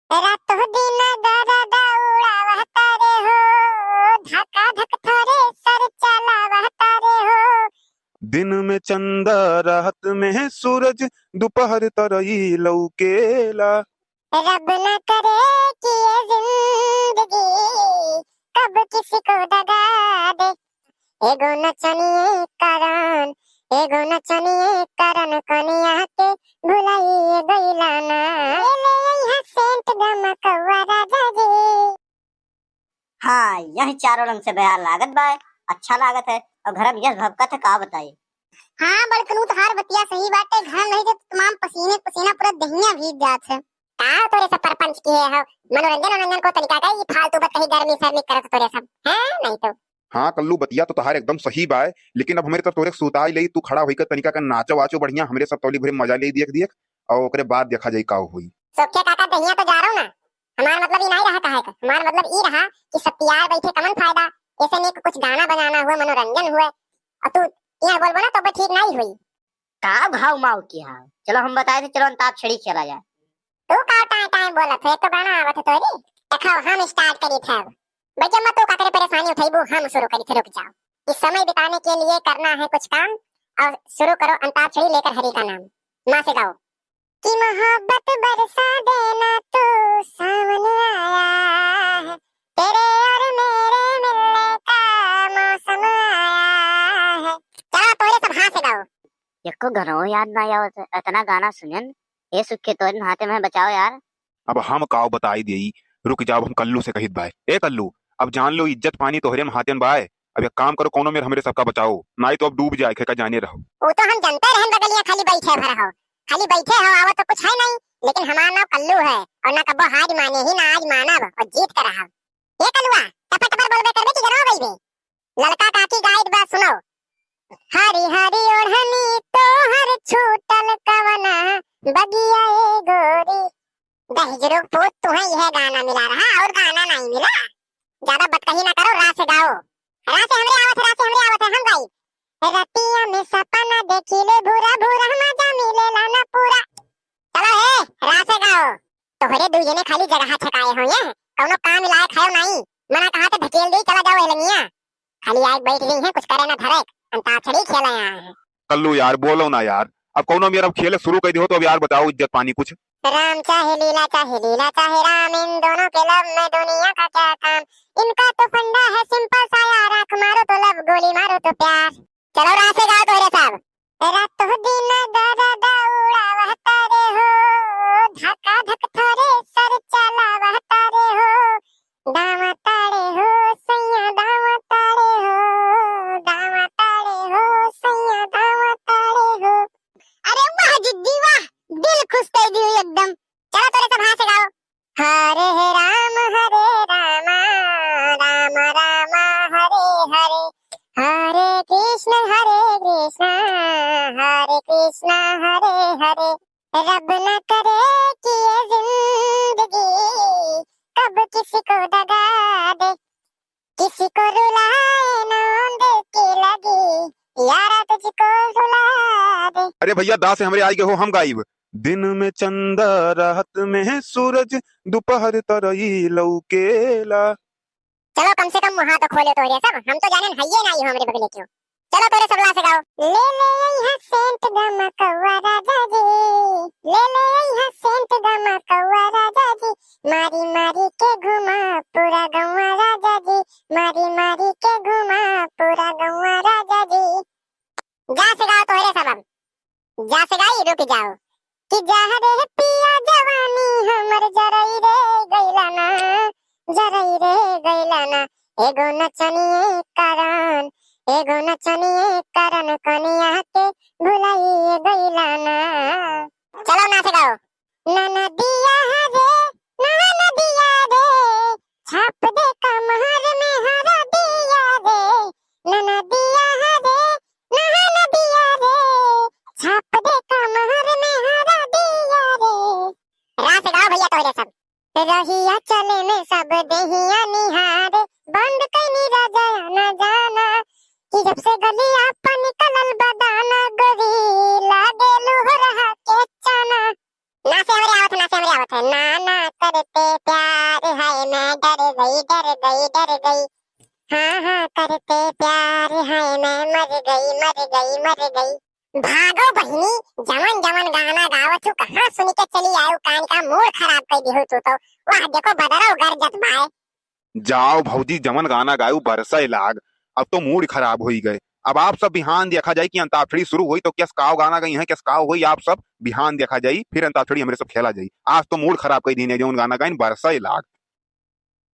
रातों दिन दर्द उड़ावता रे हो, धका धक थोरे सर चलावता रे हो। दिन में चंदा रात में सूरज दोपहर तरई लौकेला। रब न करे कि ये जिंदगी कब किसी को दगा दे। एगो नचनिए करण, एगो नचनिए करण कनिया के भुलाइए गइला ना। ले यहाँ सेंट गमकवा राजा जी। हाँ, यही चारों रंग से बेहाल लागत बा। अच्छा लागत है और घर में यस भभकत है, का बताई। हाँ बड़कनू तो हार बतिया सही बाटे। घर नहीं तो तमाम पसीने पसीना पूरा दहिया भीग जात है। का तोरे सब परपंच की है मनोरंजन मनोरंजन को तरीका का ये फालतू बात कहीं गर्मी सर्दी करत तोरे सब है नहीं तो। हाँ कल्लू बतिया तो तहार एकदम सही बा है, लेकिन अब हमारे तरफ तोरे सुताई लई तू खड़ा होइकर तनिका का नाचो वाचो बढ़िया हमरे सब तौली भरे मजा ले देख देख और ओकरे बाद देखा जाई का हुई। सोखे काका दहिया तो जा रहा हूँ ना। हमारा मतलब ये नहीं रहा का है का। हमारा मतलब ये रहा कि सब यार बैठे कमन फायदा। ऐसे नहीं कुछ गाना बजाना हुआ मनोरंजन हुए और तू यहाँ बोल बोला तो ठीक नहीं हुई। का भाव माव की हाँ, चलो हम बताए थे, चलो अंताक्षरी खेला जाए। तू का टाइम टाइम बोला थे तो गाना आवत तोरी। देखो हम स्टार्ट करी थे अब। बच्चे मत तो का करे परेशानी उठाइबो, हम शुरू करी थे, रुक जाओ। इस समय बिताने के लिए करना है कुछ काम और शुरू करो अंताक्षरी लेकर हरि का नाम। माँ से गाओ कि मोहब्बत बरसा देना तू सावन आया है, तेरे और मेरे मिलने का मौसम आया है। चलो तोरे सब हाथ से गाओ। एको घरों याद ना आवत, इतना गाना सुनन ये सुख के तोर हाथे में बचाओ यार। अब हम काव बताई देई, रुक जाओ हम कल्लू से कहित बाय। ए कल्लू, अब जान लो इज्जत पानी तोहरे में हाथन बाय। अब एक काम करो, कोनो में हमरे सबका बचाओ, नहीं तो अब डूब जाए का जाने रहो। वो तो हम जानते रहन बगलिया खाली बैठे भर हो, खाली बैठे हो आवत तो कुछ है नहीं। लेकिन हमारा नाम कल्लू है और ना कबो हार माने ही ना आज मानब और जीत कर रहा। ये कल्लुआ टपर टपर बोलबे करबे कि जनो गईबे। ललका काकी गाइड बा सुनो। हरी हरी ओढ़नी तो हर छूटल कवना बगिया ए गोरी। दहजरो पूत तुम्हें यह गाना मिला रहा और गाना नहीं मिला। ज्यादा बदकही ना करो, रात से गाओ। रात से हमरे आवत, रात से हमरे आवत हम गाई। रतिया में सपना देखिले भूरा भूरा मजा मिलेला ना पूरा। चलो हे रात से गाओ। तोहरे दुई जने खाली जगह छकाए हो ये कौनो काम लायक है नहीं। मना कहा तो ढकेल दे, चला जाओ एलनिया। खाली आज बैठ गई है, कुछ करे ना धरे, अंताक्षरी खेला यहाँ है। कल्लू यार बोलो ना यार, अब कोनो मेरा खेले शुरू कर दियो तो अब यार बताओ इज्जत पानी कुछ। राम चाहे लीला चाहे राम, इन दोनों के लब में दुनिया का क्या काम। इनका तो फंडा है सिंपल सा यार, आंख मारो तो लब, गोली मारो तो प्यार। चलो रात से गाओ तोरे सब। रातों दिन दर्द उड़ावता रे हो, धका धक थोरे सर चलावता रे हो। दावा ताड़े हो सैया दावा ताड़े हो, दावा ताड़े हो सैया दावा ताड़े हो। अरे वाह जिद्दी वाह, दिल खुश कर दियो एकदम। चलो तोरे सब हाथ से गाओ। हरे राम राम राम हरे हरे, हरे कृष्ण हरे कृष्ण हरे हरे। रब न करे कि ये जिंदगी कब किसी को दगा दे, किसी को रुलाए नौंद की लगी यारा तुझको रुला दे। अरे भैया दा से हमरे आई गए हो, हम गाइब। दिन में चंदा रात में सूरज दोपहर तरई लौकेला। चलो कम से कम वहां तो खोले तोरे सब, हम तो जाने हइये नहीं हो हमरे बगले क्यों। चलो तोरे सब ला से गाओ। ले यहाँ सेंट गमकवा राजा जी, ले यहाँ सेंट गमकवा राजा जी। मारी मारी के घुमा पूरा गौवा राजा जी, मारी मारी के घुमा पूरा गौवा राजा जी। जा से गाओ तोरे सब अब। जा से गाई रुक जाओ कि जा रे पिया जवानी हमर जरई रे गइला ना, जरई रे गइला ना। एगो नचनिए करण, एगो नचनिए करण कनिया के भुलाइए गइला ना। चलो ना से गाओ। ना नदिया रे, ना नदिया रे, छाप दे कमर में हरा दिया रे। ना नदिया रे, ना नदिया रे, छाप दे कमर में हरा दिया रे। रात से गाओ भैया तोरे सब। रहिया चले में सब देहिया निहारे, बंद कनी राजा न जाना कि जब से गलिया पर निकलल बदाना गोरी लागे लुह रहा के चाना। नाचे हमरे आवत है, नाचे हमरे आवत है। ना करते प्यार हाय मैं डर गई डर गई डर गई। हाँ करते प्यार हाय मैं मर गई मर गई मर गई। भागो बहिनी, जमन जमन गाना गावत हूँ, कहाँ सुनी के चली आयु, कान का मूड खराब कर दी तू तो। वाह देखो बदरो गरजत बाय। जाओ भौजी, जमन गाना गायू बरसे लाग। अब तो मूड खराब हो ही गए। अब आप सब बिहान देखा जाए कि अंताक्षरी शुरू हुई तो कैस काव गाना गई है, कैस काव हुई, आप सब बिहान देखा जाई, फिर अंताक्षरी हमारे सब खेला जाई। आज तो मूड खराब कर दी ने जो गाना गाइन बरसे लाग।